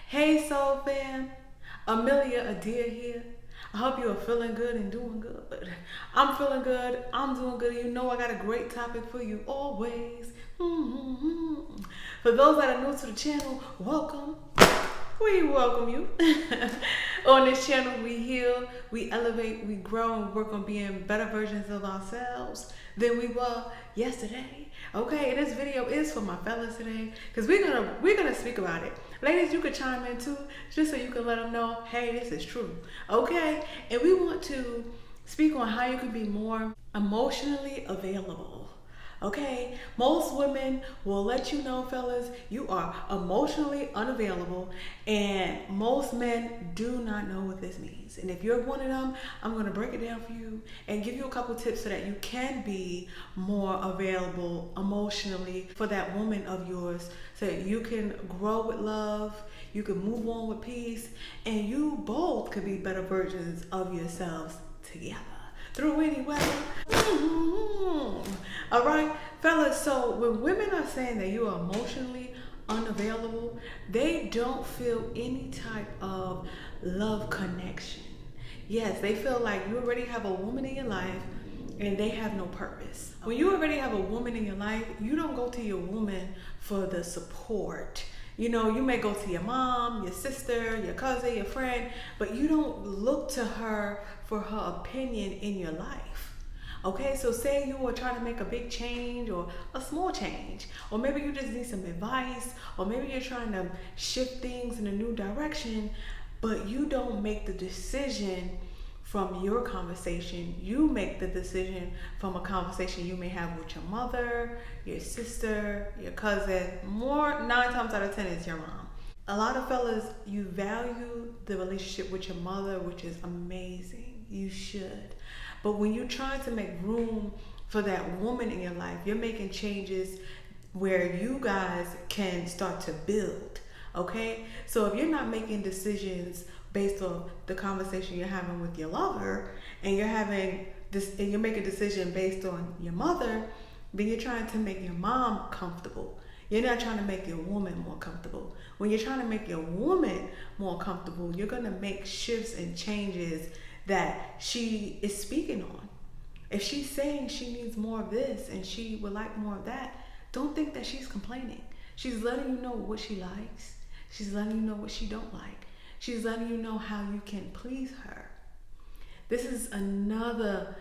Hey Soul Fam, Amelia Adair here. I hope you are feeling good and doing good. I'm feeling good, I'm doing good. You know I got a great topic for you always. For those that are new to the channel, welcome. We welcome you. On this channel, we heal, we elevate, we grow, and work on being better versions of ourselves than we were yesterday. Okay, this video is for my fellas today because we're gonna speak about it. Ladies, you could chime in too, just so you can let them know, hey, this is true. Okay, and we want to speak on how you can be more emotionally available. Okay, most women will let you know, fellas, you are emotionally unavailable, and most men do not know what this means. And if you're one of them, I'm going to break it down for you and give you a couple tips so that you can be more available emotionally for that woman of yours, so that you can grow with love, you can move on with peace, and you both could be better versions of yourselves together through any weather. All right, fellas. So when women are saying that you are emotionally unavailable, they don't feel any type of love connection. Yes, they feel like you already have a woman in your life and they have no purpose. When you already have a woman in your life, you don't go to your woman for the support. You know, you may go to your mom, your sister, your cousin, your friend, but you don't look to her for her opinion in your life. Okay, so say you are trying to make a big change or a small change, or maybe you just need some advice, or maybe you're trying to shift things in a new direction, but you don't make the decision from your conversation. You make the decision from a conversation you may have with your mother, your sister, your cousin. More 9 times out of 10 is your mom. A lot of fellas, you value the relationship with your mother, which is amazing. You should. But when you're trying to make room for that woman in your life, you're making changes where you guys can start to build. Okay? So if you're not making decisions based on the conversation you're having with your lover, and you're making a decision based on your mother, then you're trying to make your mom comfortable. You're not trying to make your woman more comfortable. When you're trying to make your woman more comfortable, you're going to make shifts and changes that she is speaking on. If she's saying she needs more of this and she would like more of that, don't think that she's complaining. She's letting you know what she likes. She's letting you know what she don't like. She's letting you know how you can please her. This is another,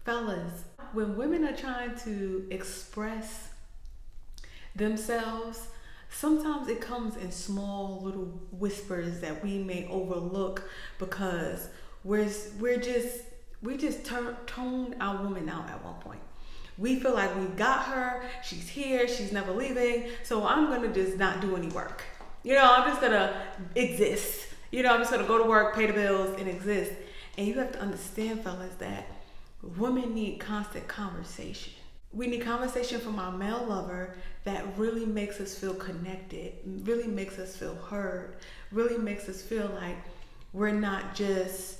fellas, when women are trying to express themselves, sometimes it comes in small little whispers that we may overlook because we just toned our woman out at one point. We feel like we got her, she's here, she's never leaving, so I'm gonna just not do any work. You know, I'm just gonna exist. You know, I'm just gonna go to work, pay the bills, and exist. And you have to understand, fellas, that women need constant conversation. We need conversation from our male lover that really makes us feel connected, really makes us feel heard, really makes us feel like we're not just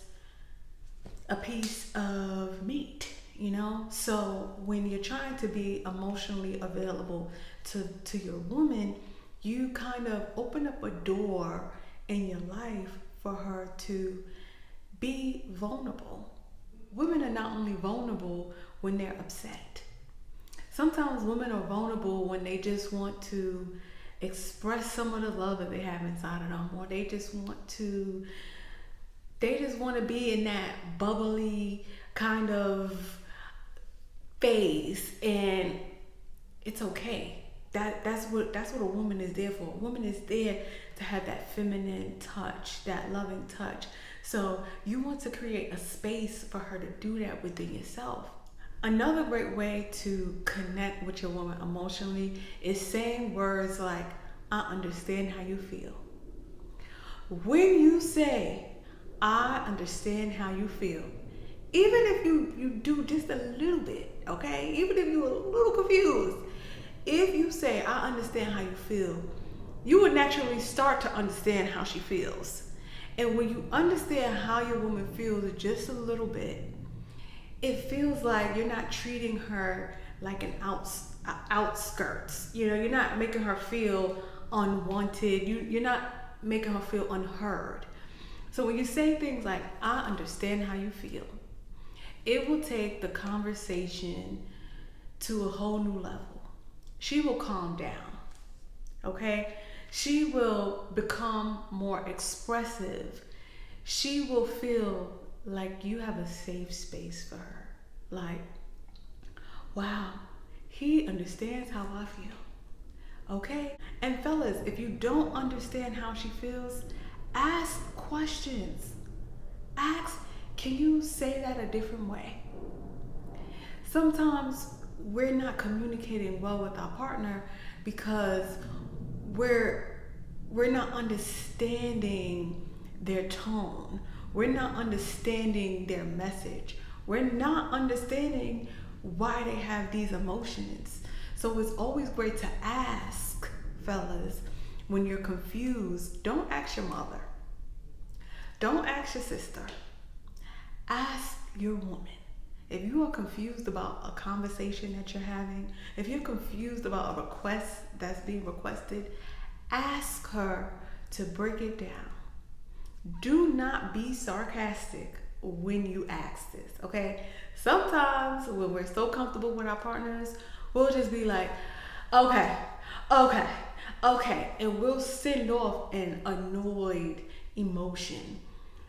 a piece of meat, you know? So when you're trying to be emotionally available to your woman, you kind of open up a door in your life for her to be vulnerable. Women are not only vulnerable when they're upset. Sometimes women are vulnerable when they just want to express some of the love that they have inside of them, or they just want to be in that bubbly kind of phase, and it's okay. That's what a woman is there for. A woman is there to have that feminine touch, that loving touch. So you want to create a space for her to do that within yourself. Another great way to connect with your woman emotionally is saying words like, I understand how you feel. When you say, I understand how you feel, even if you do just a little bit, okay? Even if you're a little confused, if you say, I understand how you feel, you would naturally start to understand how she feels. And when you understand how your woman feels just a little bit, it feels like you're not treating her like an outskirts. You know, you're not making her feel unwanted. You're not making her feel unheard. So when you say things like, I understand how you feel, it will take the conversation to a whole new level. She will calm down, okay? She will become more expressive. She will feel like you have a safe space for her. Like, wow, he understands how I feel. Okay? And fellas, if you don't understand how she feels, ask questions. Ask, can you say that a different way? Sometimes we're not communicating well with our partner because we're not understanding their tone. We're not understanding their message. We're not understanding why they have these emotions. So it's always great to ask, fellas, when you're confused. Don't ask your mother. Don't ask your sister. Ask your woman. If you are confused about a conversation that you're having, if you're confused about a request that's being requested, ask her to break it down. Do not be sarcastic when you ask this, okay? Sometimes when we're so comfortable with our partners, we'll just be like, okay, and we'll send off an annoyed emotion.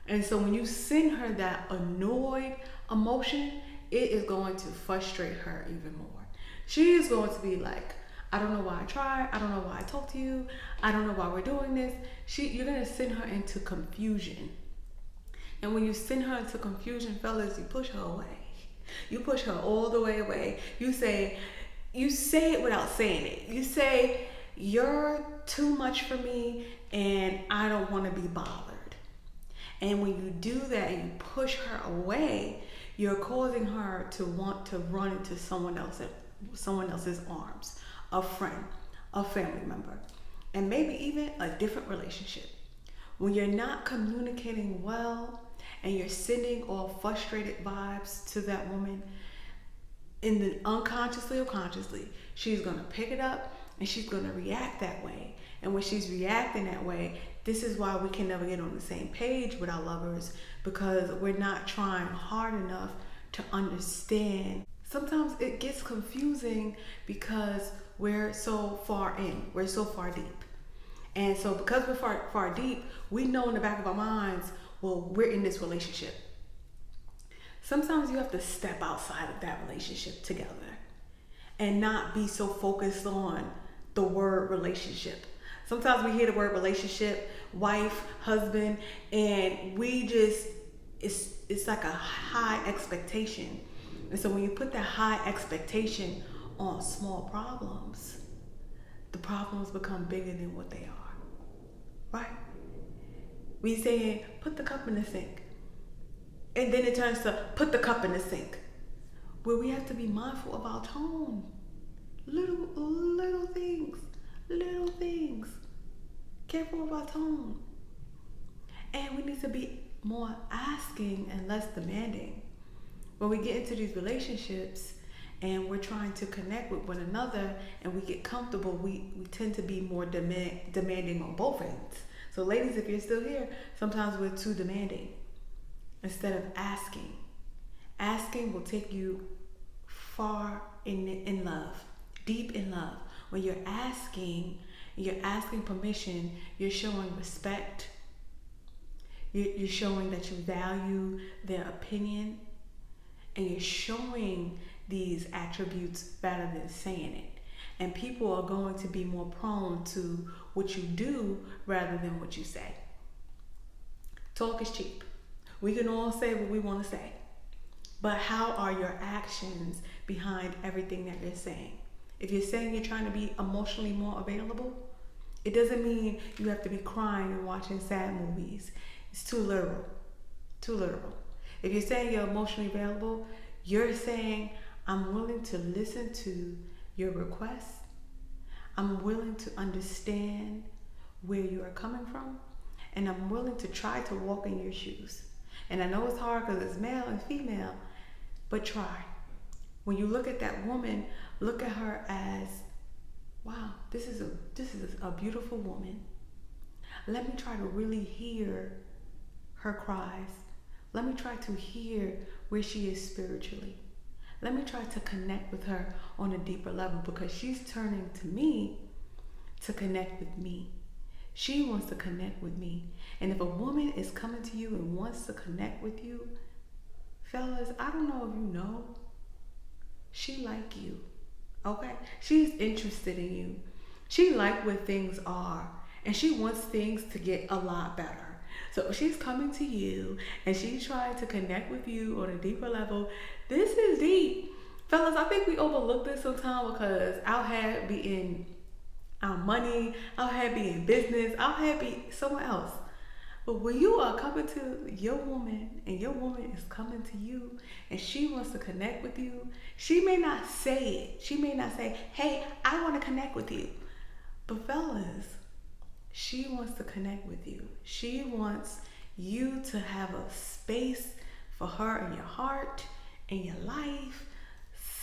And so when you send her that annoyed emotion, it is going to frustrate her even more. She is going to be like, I don't know why I tried. I don't know why I talked to you. I don't know why we're doing this. You're going to send her into confusion. And when you send her into confusion, fellas, you push her away. You push her all the way away. You say it without saying it. You say, you're too much for me and I don't want to be bothered. And when you do that and you push her away, you're causing her to want to run into someone else's arms, a friend, a family member, and maybe even a different relationship. When you're not communicating well and you're sending all frustrated vibes to that woman, unconsciously or consciously, she's going to pick it up and she's going to react that way. And when she's reacting that way, this is why we can never get on the same page with our lovers, because we're not trying hard enough to understand. Sometimes it gets confusing because we're so far in, we're so far deep. And so because we're far deep, we know in the back of our minds, well, we're in this relationship. Sometimes you have to step outside of that relationship together and not be so focused on the word relationship. Sometimes we hear the word relationship, wife, husband, and it's like a high expectation. And so when you put that high expectation on small problems, the problems become bigger than what they are, right? We say, put the cup in the sink. And then it turns to put the cup in the sink. Where we have to be mindful of our tone. Little things. Careful of our tone. And we need to be more asking and less demanding. When we get into these relationships and we're trying to connect with one another and we get comfortable, we tend to be more demanding on both ends. So ladies, if you're still here, sometimes we're too demanding instead of asking. Asking will take you far in love, deep in love. When you're asking permission, you're showing respect. You're showing that you value their opinion, and you're showing these attributes rather than saying it. And people are going to be more prone to what you do rather than what you say. Talk is cheap. We can all say what we want to say. But how are your actions behind everything that you're saying? If you're saying you're trying to be emotionally more available, it doesn't mean you have to be crying and watching sad movies. It's too literal. If you're saying you're emotionally available, you're saying, I'm willing to listen to your requests. I'm willing to understand where you are coming from. And I'm willing to try to walk in your shoes. And I know it's hard because it's male and female, but try. When you look at that woman, look at her as, wow, this is a beautiful woman. Let me try to really hear her cries. Let me try to hear where she is spiritually. Let me try to connect with her on a deeper level, because she's turning to me to connect with me. She wants to connect with me. And if a woman is coming to you and wants to connect with you, fellas, I don't know if you know, she like you. Okay? She's interested in you. She like where things are, and she wants things to get a lot better. So she's coming to you and she's trying to connect with you on a deeper level. This is deep. Fellas, I think we overlook this sometimes because our head be in our money, our head be in business, our head be somewhere else. But when you are coming to your woman and your woman is coming to you and she wants to connect with you, she may not say it. She may not say, hey, I want to connect with you. But fellas, she wants to connect with you. She wants you to have a space for her in your heart, in your life,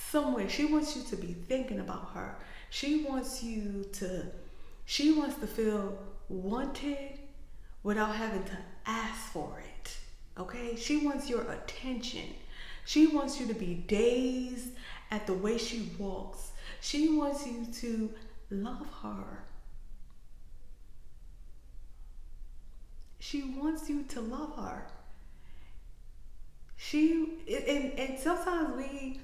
somewhere. She wants you to be thinking about her. She wants to feel wanted without having to ask for it. Okay? She wants your attention. She wants you to be dazed at the way she walks. She wants you to love her. She wants you to love her. And sometimes we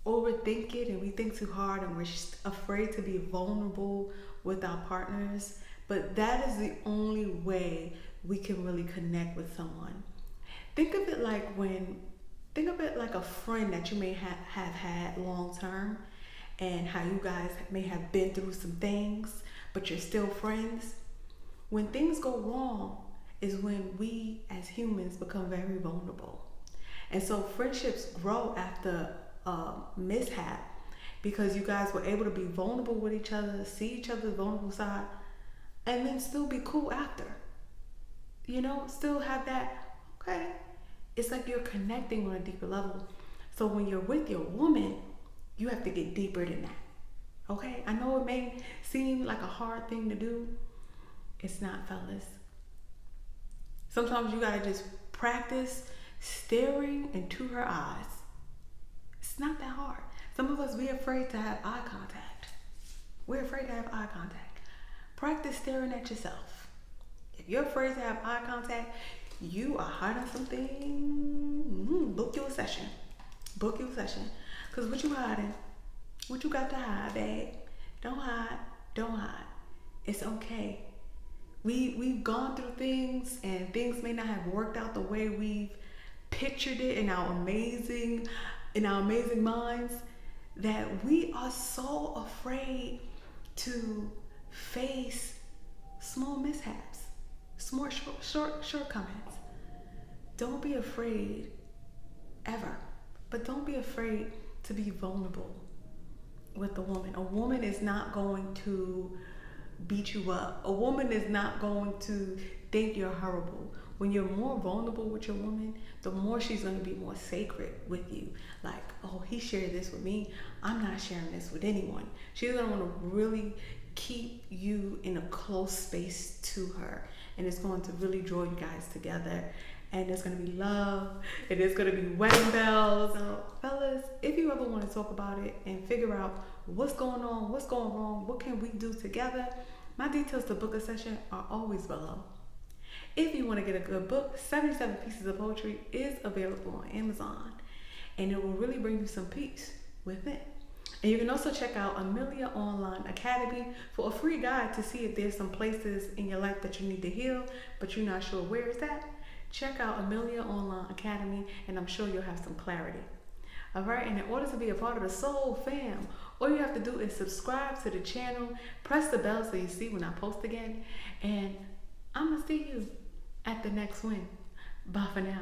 overthink it and we think too hard and we're afraid to be vulnerable with our partners. But that is the only way we can really connect with someone. Think of it like a friend that you may have had long term, and how you guys may have been through some things, but you're still friends. When things go wrong is when we as humans become very vulnerable. And so friendships grow after mishap, because you guys were able to be vulnerable with each other, see each other's vulnerable side, and then still be cool after. Still have that, okay. It's like you're connecting on a deeper level. So when you're with your woman, you have to get deeper than that. Okay? I know it may seem like a hard thing to do. It's not, fellas. Sometimes you gotta just practice staring into her eyes. It's not that hard. Some of us, we're afraid to have eye contact. We're afraid to have eye contact. Practice staring at yourself. If you're afraid to have eye contact, you are hiding something. Book your session. Book your session. Because what you hiding? What you got to hide, babe? Don't hide. Don't hide. It's okay. We've gone through things, and things may not have worked out the way we've pictured it in our amazing minds, that we are so afraid to face small mishaps, small shortcomings. Don't be afraid ever, but don't be afraid to be vulnerable with a woman. A woman is not going to beat you up. A woman is not going to think you're horrible. When you're more vulnerable with your woman, the more she's going to be more sacred with you. Like, oh, he shared this with me, I'm not sharing this with anyone. She's going to want to really keep you in a close space to her, and it's going to really draw you guys together. And there's going to be love, and there's going to be wedding bells. So, fellas, if you ever want to talk about it and figure out what's going on, what's going wrong, what can we do together, my details to book a session are always below. If you want to get a good book, 77 Pieces of Poetry is available on Amazon, and it will really bring you some peace with it. And you can also check out Amelia Online Academy for a free guide to see if there's some places in your life that you need to heal, but you're not sure where it's at. Check out Amelia Online Academy, and I'm sure you'll have some clarity. All right, and in order to be a part of the Soul Fam, all you have to do is subscribe to the channel, press the bell so you see when I post again, and I'm going to see you at the next one. Bye for now.